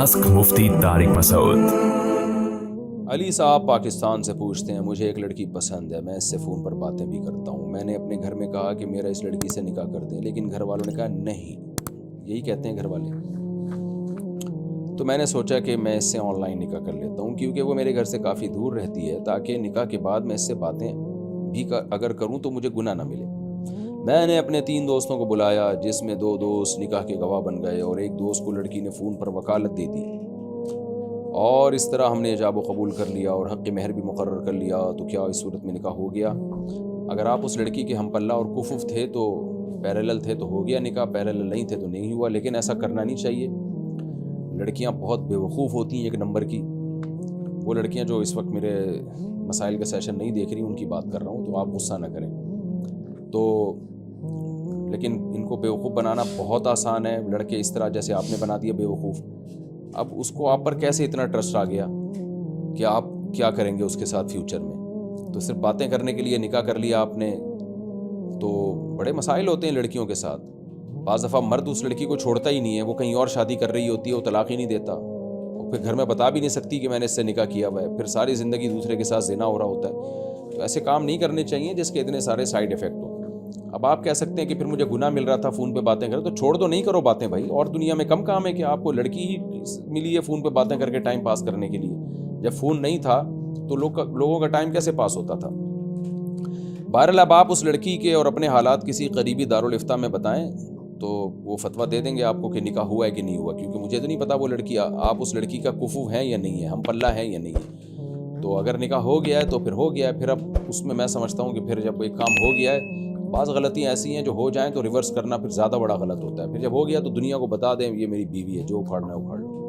Ask मुफ्ती तारिक मसूद। अली साहब पाकिस्तान से पूछते हैं, मुझे एक लड़की पसंद है, मैं इससे फ़ोन पर बातें भी करता हूँ। मैंने अपने घर में कहा कि मेरा इस लड़की से निकाह कर दें, लेकिन घर वालों ने कहा नहीं। यही कहते हैं घर वाले। तो मैंने सोचा कि मैं इससे ऑनलाइन निकाह कर लेता हूँ, क्योंकि वो मेरे घर से काफ़ी दूर रहती है, ताकि निकाह के बाद मैं इससे बातें भी अगर करूँ तो मुझे गुनाह ना मिले। मैंने अपने 3 दोस्तों को बुलाया, जिसमें 2 दोस्त निकाह के गवाह बन गए और एक दोस्त को लड़की ने फ़ोन पर वकालत दे दी, और इस तरह हमने इजाब व कबूल कर लिया और हक़ महर भी मुकर्रर कर लिया। तो क्या इस सूरत में निकाह हो गया? अगर आप उस लड़की के हम पल्ला और कुफुफ थे तो पैरेलल थे तो हो गया निकाह, पैरेलल नहीं थे तो नहीं हुआ। लेकिन ऐसा करना नहीं चाहिए। लड़कियां बहुत बेवकूफ़ होती हैं, एक नंबर की। वो लड़कियां जो इस वक्त मेरे मसाइल का सेशन नहीं देख रही, उनकी बात कर रहा हूँ, तो आप गुस्सा ना करें। तो लेकिन इनको बेवकूफ़ बनाना बहुत आसान है। लड़के इस तरह जैसे आपने बना दिया बेवकूफ़, अब उसको आप पर कैसे इतना ट्रस्ट आ गया कि आप क्या करेंगे उसके साथ फ्यूचर में? तो सिर्फ बातें करने के लिए निकाह कर लिया आपने, तो बड़े मसाइल होते हैं लड़कियों के साथ। बाज़ दफ़ा मर्द उस लड़की को छोड़ता ही नहीं है, वो कहीं और शादी कर रही होती है, वो तलाक ही नहीं देता, और फिर घर में बता भी नहीं सकती कि मैंने इससे निकाह किया हुआ है, फिर सारी ज़िंदगी दूसरे के साथ ज़िना हो रहा होता है। तो ऐसे काम नहीं करने चाहिए जिसके इतने सारे साइड इफ़ेक्ट हो। अब आप कह सकते हैं कि फिर मुझे गुनाह मिल रहा था फ़ोन पे बातें करो, तो छोड़ दो, नहीं करो बातें भाई। और दुनिया में कम काम है कि आपको लड़की ही मिली है फ़ोन पे बातें करके टाइम पास करने के लिए? जब फ़ोन नहीं था तो लोगों का टाइम कैसे पास होता था? बहरहाल अब आप उस लड़की के और अपने हालात किसी करीबी दारुल इफ्ता में बताएं, तो वो फतवा दे देंगे आपको कि निकाह हुआ है कि नहीं हुआ। क्योंकि मुझे तो नहीं पता वो लड़की, आप उस लड़की का कुफू है या नहीं है, हम पल्ला है या नहीं है। तो अगर निकाह हो गया है तो फिर हो गया है। फिर अब उसमें मैं समझता हूँ कि फिर जब एक काम हो गया है, बाज़ गलतियाँ ऐसी हैं जो हो जाएं तो रिवर्स करना फिर ज़्यादा बड़ा गलत होता है। फिर जब हो गया तो दुनिया को बता दें ये मेरी बीवी है, जो उखाड़ना है उखाड़ लो।